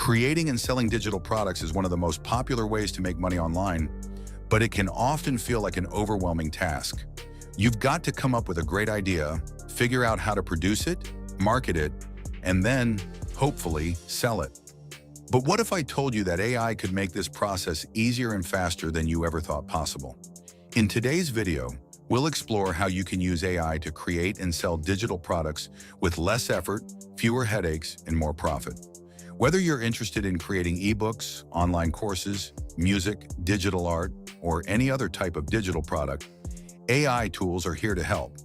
Creating and selling digital products is one of the most popular ways to make money online, but it can often feel like an overwhelming task. You've got to come up with a great idea, figure out how to produce it, market it, and then, hopefully, sell it. But what if I told you that AI could make this process easier and faster than you ever thought possible? In today's video, we'll explore how you can use AI to create and sell digital products with less effort, fewer headaches, and more profit. Whether you're interested in creating ebooks, online courses, music, digital art, or any other type of digital product, AI tools are here to help.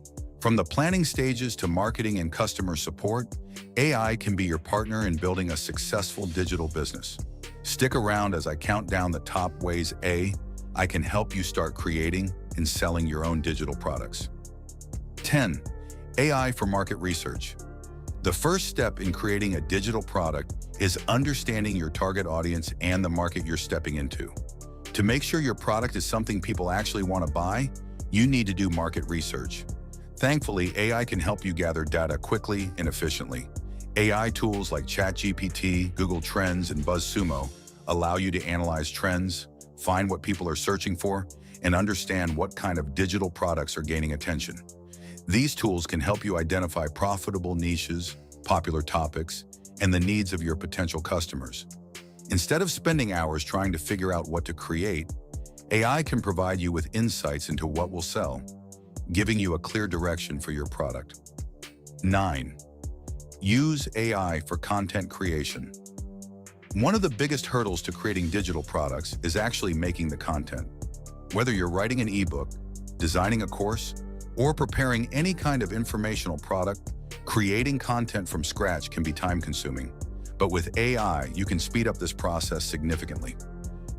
From the planning stages to marketing and customer support, AI can be your partner in building a successful digital business. Stick around as I count down the top ways I can help you start creating and selling your own digital products. 10. AI for market research. The first step in creating a digital product is understanding your target audience and the market you're stepping into. To make sure your product is something people actually want to buy, you need to do market research. Thankfully, AI can help you gather data quickly and efficiently. AI tools like ChatGPT, Google Trends, and BuzzSumo allow you to analyze trends, find what people are searching for, and understand what kind of digital products are gaining attention. These tools can help you identify profitable niches, popular topics, and the needs of your potential customers. Instead of spending hours trying to figure out what to create, AI can provide you with insights into what will sell, giving you a clear direction for your product. 9. Use AI for content creation. One of the biggest hurdles to creating digital products is actually making the content. Whether you're writing an ebook, designing a course, or preparing any kind of informational product, creating content from scratch can be time-consuming. But with AI, you can speed up this process significantly.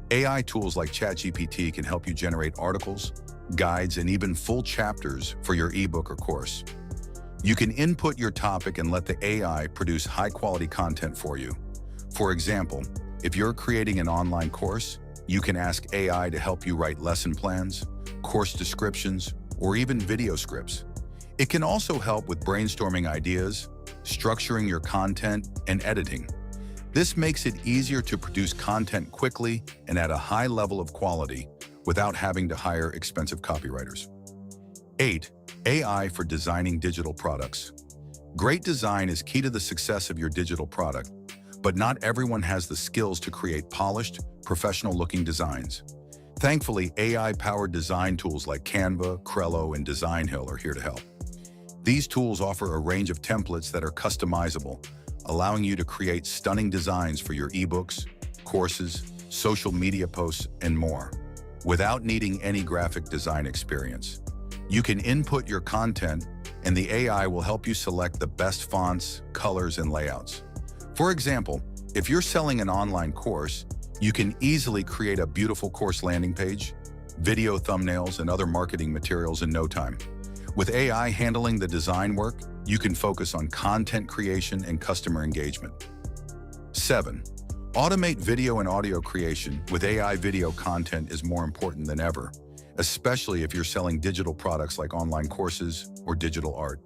AI tools like ChatGPT can help you generate articles, guides, and even full chapters for your ebook or course. You can input your topic and let the AI produce high-quality content for you. For example, if you're creating an online course, you can ask AI to help you write lesson plans, course descriptions, or even video scripts. It can also help with brainstorming ideas, structuring your content, and editing. This makes it easier to produce content quickly and at a high level of quality without having to hire expensive copywriters. 8. AI for designing digital products. Great design is key to the success of your digital product, but not everyone has the skills to create polished, professional-looking designs. Thankfully, AI-powered design tools like Canva, Trello, and Designhill are here to help. These tools offer a range of templates that are customizable, allowing you to create stunning designs for your ebooks, courses, social media posts, and more, without needing any graphic design experience. You can input your content, and the AI will help you select the best fonts, colors, and layouts. For example, if you're selling an online course, you can easily create a beautiful course landing page, video thumbnails, and other marketing materials in no time. With AI handling the design work, you can focus on content creation and customer engagement. 7. Automate video and audio creation with AI. Video content is more important than ever, especially if you're selling digital products like online courses or digital art.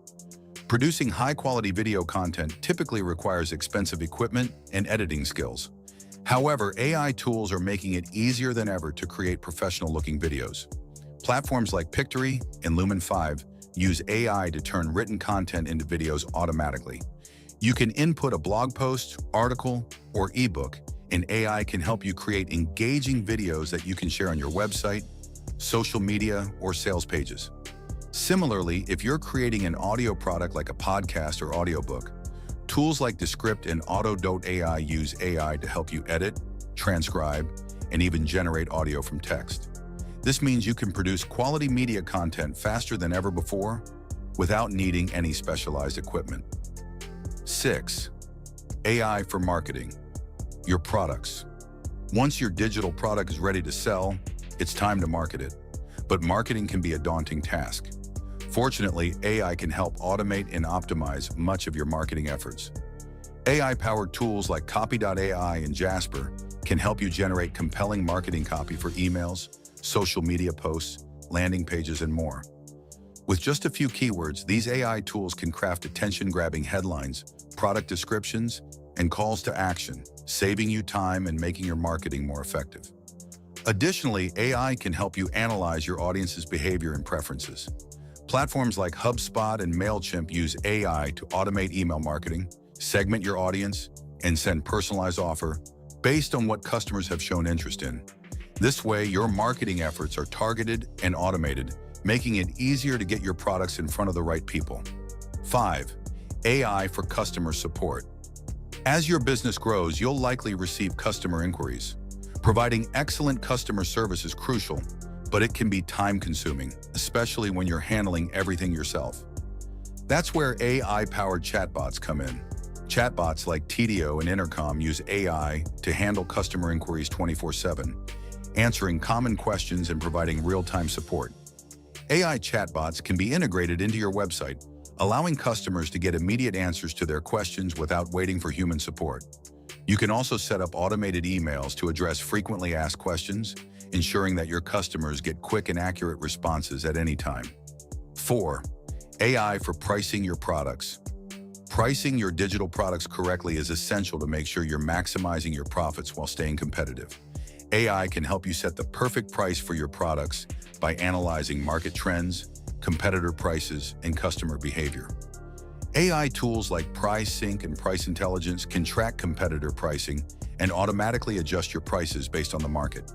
Producing high-quality video content typically requires expensive equipment and editing skills. However, AI tools are making it easier than ever to create professional-looking videos. Platforms like Pictory and Lumen 5 use AI to turn written content into videos automatically. You can input a blog post, article, or ebook, and AI can help you create engaging videos that you can share on your website, social media, or sales pages. Similarly, if you're creating an audio product like a podcast or audiobook, tools like Descript and Auto.ai use AI to help you edit, transcribe, and even generate audio from text. This means you can produce quality media content faster than ever before without needing any specialized equipment. 6. AI for marketing. Your products. Once your digital product is ready to sell, it's time to market it. But marketing can be a daunting task. Fortunately, AI can help automate and optimize much of your marketing efforts. AI-powered tools like Copy.ai and Jasper can help you generate compelling marketing copy for emails, social media posts, landing pages, and more. With just a few keywords, these AI tools can craft attention-grabbing headlines, product descriptions, and calls to action, saving you time and making your marketing more effective. Additionally, AI can help you analyze your audience's behavior and preferences. Platforms like HubSpot and MailChimp use AI to automate email marketing, segment your audience, and send personalized offers based on what customers have shown interest in. This way, your marketing efforts are targeted and automated, making it easier to get your products in front of the right people. 5. AI for customer support. As your business grows, you'll likely receive customer inquiries. Providing excellent customer service is crucial, but it can be time-consuming, especially when you're handling everything yourself. That's where AI-powered chatbots come in. Chatbots like TDO and Intercom use AI to handle customer inquiries 24/7, answering common questions and providing real-time support. AI chatbots can be integrated into your website, allowing customers to get immediate answers to their questions without waiting for human support. You can also set up automated emails to address frequently asked questions, ensuring that your customers get quick and accurate responses at any time. 4. AI for pricing your products. Pricing your digital products correctly is essential to make sure you're maximizing your profits while staying competitive. AI can help you set the perfect price for your products by analyzing market trends, competitor prices, and customer behavior. AI tools like PriceSync and Price Intelligence can track competitor pricing and automatically adjust your prices based on the market.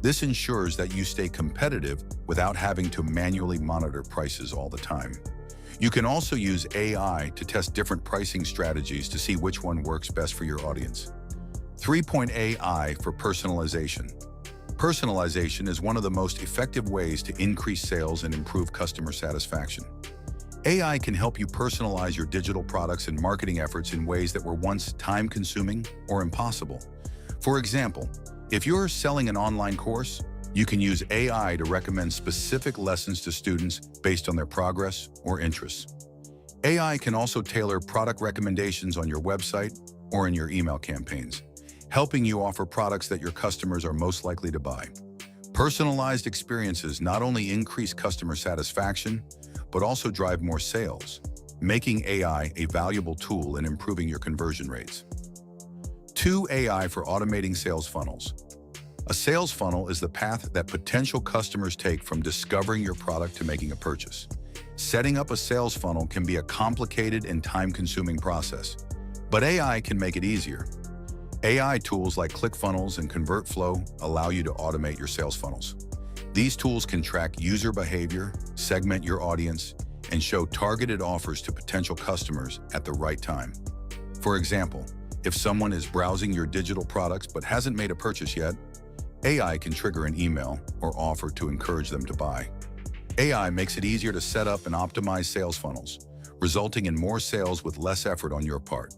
This ensures that you stay competitive without having to manually monitor prices all the time. You can also use AI to test different pricing strategies to see which one works best for your audience. 3. AI for personalization. Personalization is one of the most effective ways to increase sales and improve customer satisfaction. AI can help you personalize your digital products and marketing efforts in ways that were once time-consuming or impossible. For example, if you're selling an online course, you can use AI to recommend specific lessons to students based on their progress or interests. AI can also tailor product recommendations on your website or in your email campaigns, helping you offer products that your customers are most likely to buy. Personalized experiences not only increase customer satisfaction, but also drive more sales, making AI a valuable tool in improving your conversion rates. 2. AI for automating sales funnels. A sales funnel is the path that potential customers take from discovering your product to making a purchase. Setting up a sales funnel can be a complicated and time-consuming process, but AI can make it easier. AI tools like ClickFunnels and ConvertFlow allow you to automate your sales funnels. These tools can track user behavior, segment your audience, and show targeted offers to potential customers at the right time. For example, if someone is browsing your digital products but hasn't made a purchase yet, AI can trigger an email or offer to encourage them to buy. AI makes it easier to set up and optimize sales funnels, resulting in more sales with less effort on your part.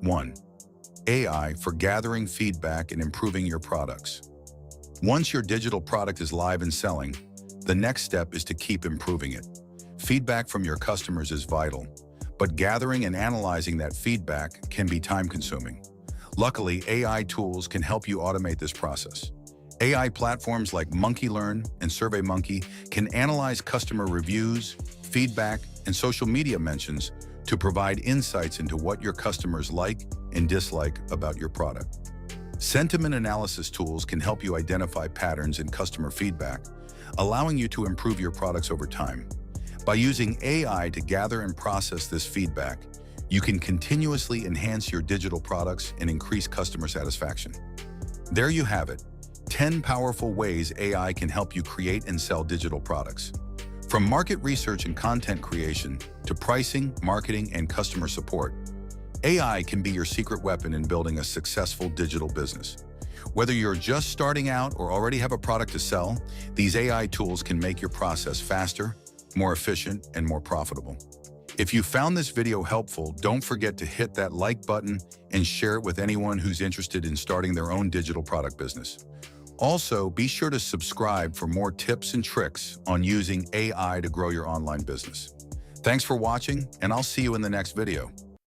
1. AI for gathering feedback and improving your products. Once your digital product is live and selling, the next step is to keep improving it. Feedback from your customers is vital, but gathering and analyzing that feedback can be time-consuming. Luckily, AI tools can help you automate this process. AI platforms like MonkeyLearn and SurveyMonkey can analyze customer reviews, feedback, and social media mentions to provide insights into what your customers like and dislike about your product. Sentiment analysis tools can help you identify patterns in customer feedback, allowing you to improve your products over time. By using AI to gather and process this feedback, you can continuously enhance your digital products and increase customer satisfaction. There you have it, 10 powerful ways AI can help you create and sell digital products. From market research and content creation to pricing, marketing, and customer support, AI can be your secret weapon in building a successful digital business. Whether you're just starting out or already have a product to sell, these AI tools can make your process faster, more efficient, and more profitable. If you found this video helpful, don't forget to hit that like button and share it with anyone who's interested in starting their own digital product business. Also, be sure to subscribe for more tips and tricks on using AI to grow your online business. Thanks for watching, and I'll see you in the next video.